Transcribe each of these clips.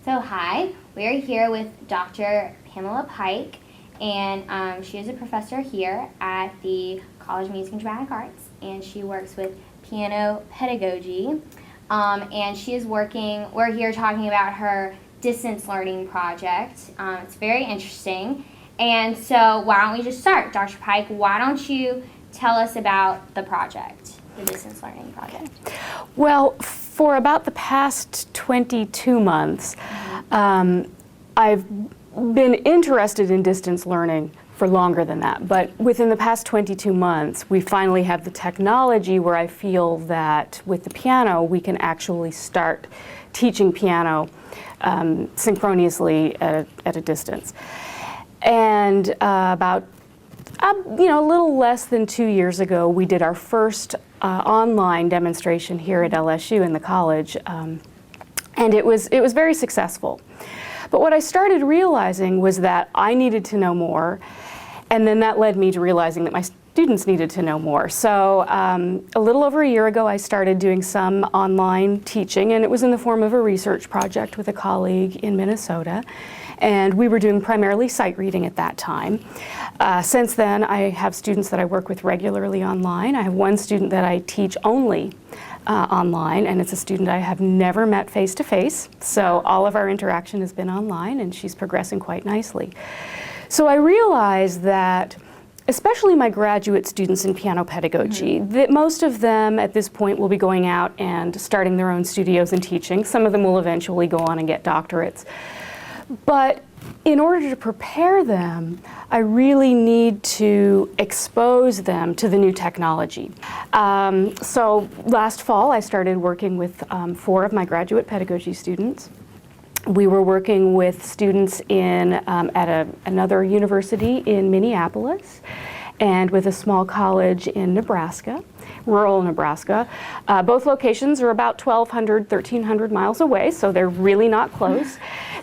So hi, we're here with Dr. Pamela Pike, and she is a professor here at the College of Music and Dramatic Arts, and she works with piano pedagogy. And she is working, we're here talking about her distance learning project. It's very interesting. And so why don't we just start? Dr. Pike, why don't you tell us about the project, the distance learning project? Well, for about the past 22 months, I've been interested in distance learning for longer than that. But within the past 22 months, we finally have the technology where I feel that with the piano, we can actually start teaching piano synchronously at a distance. And about a little less than 2 years ago, we did our first online demonstration here at LSU in the college, and it was very successful. But what I started realizing was that I needed to know more, and then that led me to realizing that my students needed to know more. So a little over a year ago, I started doing some online teaching, and it was in the form of a research project with a colleague in Minnesota. And we were doing primarily sight reading at that time. Since then, I have students that I work with regularly online. I have one student that I teach only online, and it's a student I have never met face-to-face. So all of our interaction has been online, and she's progressing quite nicely. So I realized that, especially my graduate students in piano pedagogy, that most of them at this point will be going out and starting their own studios and teaching. Some of them will eventually go on and get doctorates. But in order to prepare them, I really need to expose them to the new technology. So last fall, I started working with 4 of my graduate pedagogy students. We were working with students at another university in Minneapolis and with a small college in Nebraska, rural Nebraska. Both locations are about 1,200, 1,300 miles away, so they're really not close.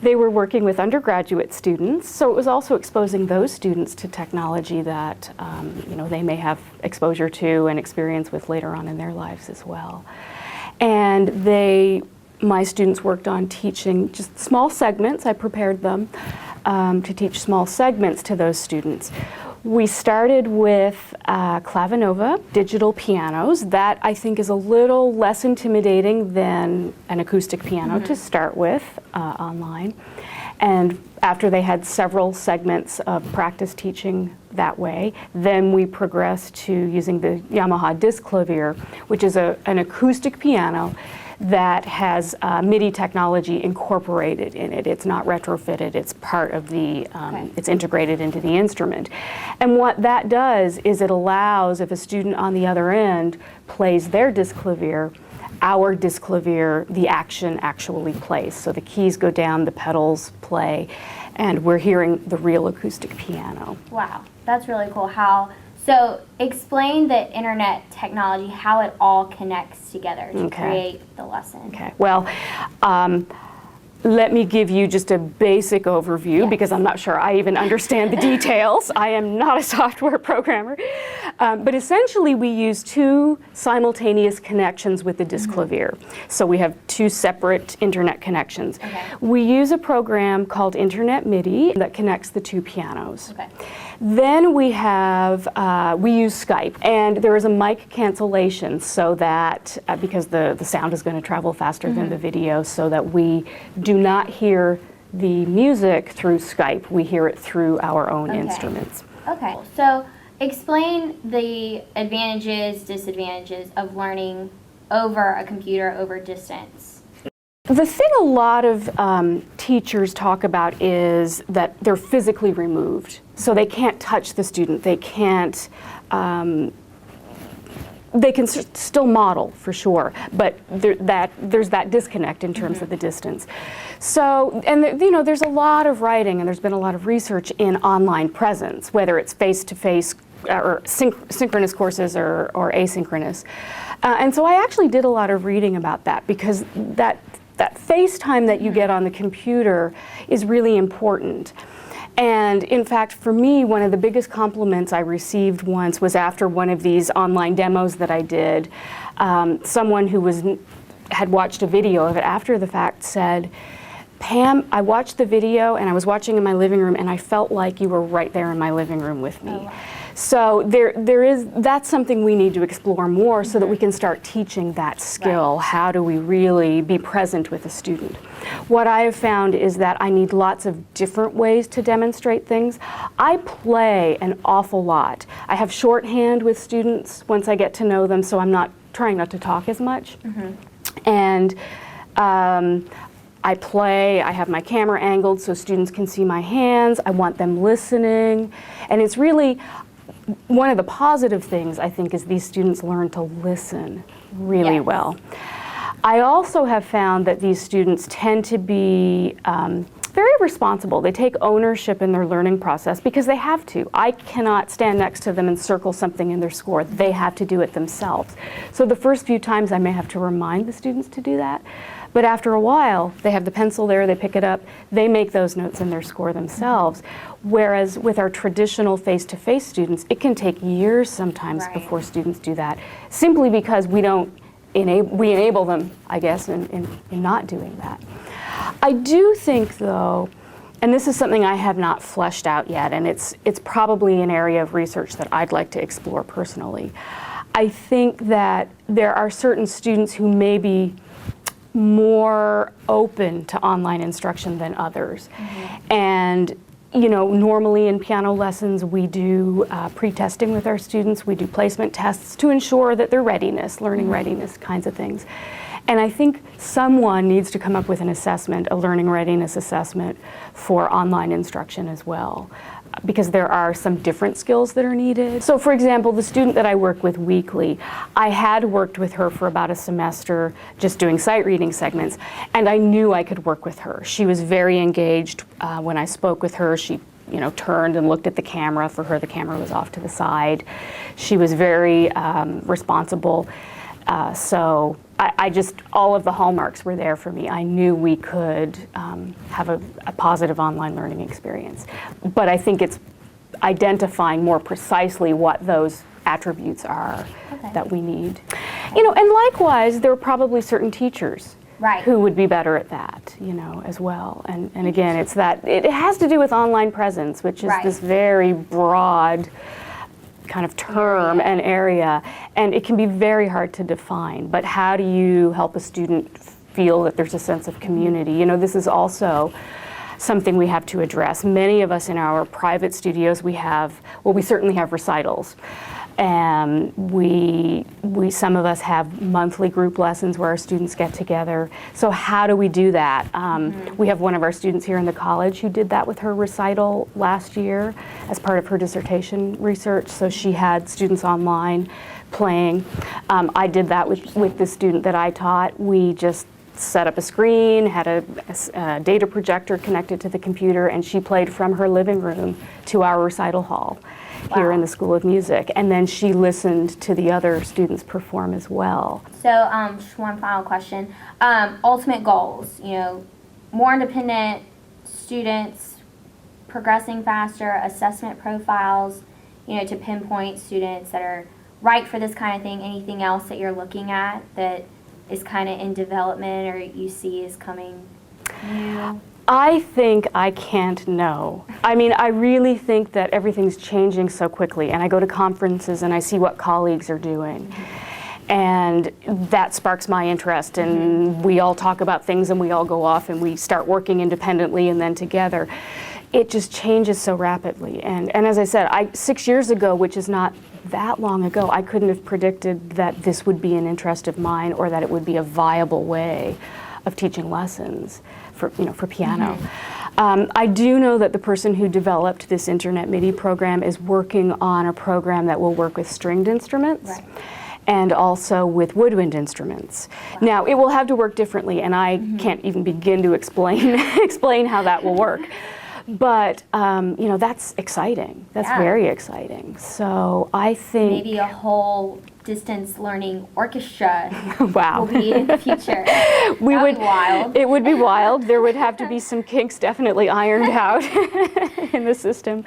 They were working with undergraduate students, so it was also exposing those students to technology that they may have exposure to and experience with later on in their lives as well. And my students worked on teaching just small segments. I prepared them to teach small segments to those students. We started with clavinova, digital pianos. That, I think, is a little less intimidating than an acoustic piano to start with online. And after they had several segments of practice teaching that way, then we progressed to using the Yamaha disc clavier, which is an acoustic piano that has MIDI technology incorporated in it. It's not retrofitted, it's part of the, it's integrated into the instrument. And what that does is it allows, if a student on the other end plays their disc clavier, our disc clavier, the action actually plays. So the keys go down, the pedals play, and we're hearing the real acoustic piano. Wow, that's really cool. So explain the internet technology, how it all connects together to create the lesson. Okay, well, let me give you just a basic overview because I'm not sure I even understand the details. I am not a software programmer. But essentially we use 2 simultaneous connections with the disc clavier. So we have 2 separate internet connections. We use a program called Internet MIDI that connects the 2 pianos. Then we use Skype, and there is a mic cancellation so that, because the sound is going to travel faster than the video, so that we do not hear the music through Skype, we hear it through our own instruments. Okay, so explain the advantages, disadvantages of learning over a computer over distance. The thing a lot of teachers talk about is that they're physically removed. So they can't touch the student, they can't, they can still model for sure, but there's that disconnect in terms of the distance. So, and there's a lot of writing and there's been a lot of research in online presence, whether it's face-to-face or synchronous courses or asynchronous. And so I actually did a lot of reading about that because that face time that you get on the computer is really important. And in fact, for me, one of the biggest compliments I received once was after one of these online demos that I did. Someone who had watched a video of it after the fact said, Pam, I watched the video and I was watching in my living room and I felt like you were right there in my living room with me. Oh, wow. So that's something we need to explore more so that we can start teaching that skill. Right. How do we really be present with a student? What I have found is that I need lots of different ways to demonstrate things. I play an awful lot. I have shorthand with students once I get to know them, so I'm not trying not to talk as much. And I play, I have my camera angled so students can see my hands. I want them listening. And it's really, one of the positive things I think is these students learn to listen really well. I also have found that these students tend to be very responsible. They take ownership in their learning process because they have to. I cannot stand next to them and circle something in their score. They have to do it themselves. So the first few times I may have to remind the students to do that. But after a while, they have the pencil there, they pick it up, they make those notes in their score themselves. Whereas with our traditional face-to-face students, it can take years sometimes before students do that, simply because we enable them, I guess, in not doing that. I do think, though, and this is something I have not fleshed out yet, and it's probably an area of research that I'd like to explore personally. I think that there are certain students who may be more open to online instruction than others. And normally in piano lessons we do pre-testing with our students, we do placement tests to ensure that their readiness, learning readiness kinds of things. And I think someone needs to come up with an assessment, a learning readiness assessment for online instruction as well, because there are some different skills that are needed. So for example, the student that I work with weekly, I had worked with her for about a semester just doing sight reading segments, and I knew I could work with her. She was very engaged. When I spoke with her, she turned and looked at the camera. For her, the camera was off to the side. She was very responsible. So I just, all of the hallmarks were there for me. I knew we could have a positive online learning experience. But I think it's identifying more precisely what those attributes are that we need. And likewise, there are probably certain teachers who would be better at that, as well. And again, it's that, it has to do with online presence, which is this very broad kind of term and area, and it can be very hard to define. But how do you help a student feel that there's a sense of community? This is also something we have to address. Many of us in our private studios, we certainly have recitals. And some of us have monthly group lessons where our students get together. So how do we do that? We have one of our students here in the college who did that with her recital last year as part of her dissertation research. So she had students online playing. I did that with the student that I taught. We just set up a screen, had a data projector connected to the computer, and she played from her living room to our recital hall here in the School of Music. And then she listened to the other students perform as well. So just one final question. Ultimate goals, more independent students, progressing faster, assessment profiles, to pinpoint students that are right for this kind of thing. Anything else that you're looking at that is kind of in development or you see is coming new? I think I can't know. I mean, I really think that everything's changing so quickly, and I go to conferences and I see what colleagues are doing. And that sparks my interest, and we all talk about things and we all go off and we start working independently and then together. It just changes so rapidly. And as I said, 6 years ago, which is not that long ago, I couldn't have predicted that this would be an interest of mine or that it would be a viable way of teaching lessons for piano. I do know that the person who developed this Internet MIDI program is working on a program that will work with stringed instruments and also with woodwind instruments. Now, it will have to work differently, and I can't even begin to explain how that will work. But, that's exciting. That's very exciting. So I think maybe a whole distance learning orchestra wow. will be in the future. That'd be wild. It would be wild. There would have to be some kinks definitely ironed out in the system.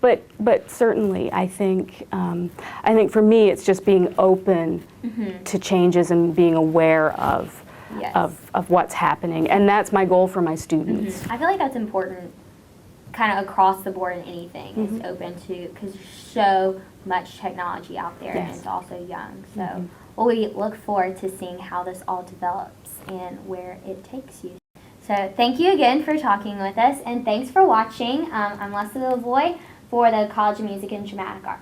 But certainly, I think for me, it's just being open to changes and being aware of Yes. of what's happening. And that's my goal for my students. I feel like that's important kind of across the board in anything is open to, because there's so much technology out there and Yes. it's also young. So well, we look forward to seeing how this all develops and where it takes you. So thank you again for talking with us, and thanks for watching. I'm Leslie Lavoie for the College of Music and Dramatic Arts.